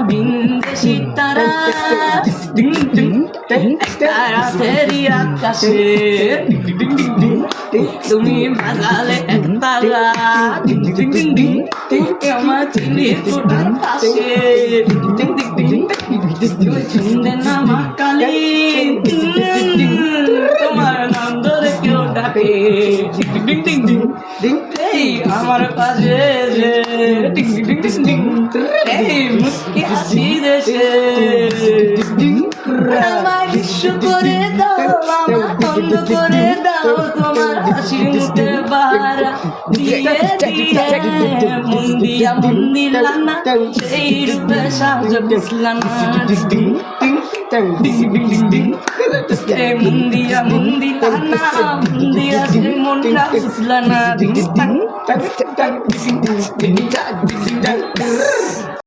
বিন্দেশি তারা রাতেরই আকাশে তুমি বাজালে একতারা আমার চিনির কোটার পাশে চিনবে না মা কালী তোমার নাম ধরে কেউ ডাকে আমার পাশে মুখে হাসি দেশে আমার বিশ্ব করে দাও আমার বন্ধ করে দাও তোমার হাসি মুখে বাহারা দিয়ে দিয়ে মন দিলা না সেই রূপে সাজ বুঝলাম মুন্দিয়া মুন্দিলা না মুন্দিয়া সেই মনটা বুঝলা না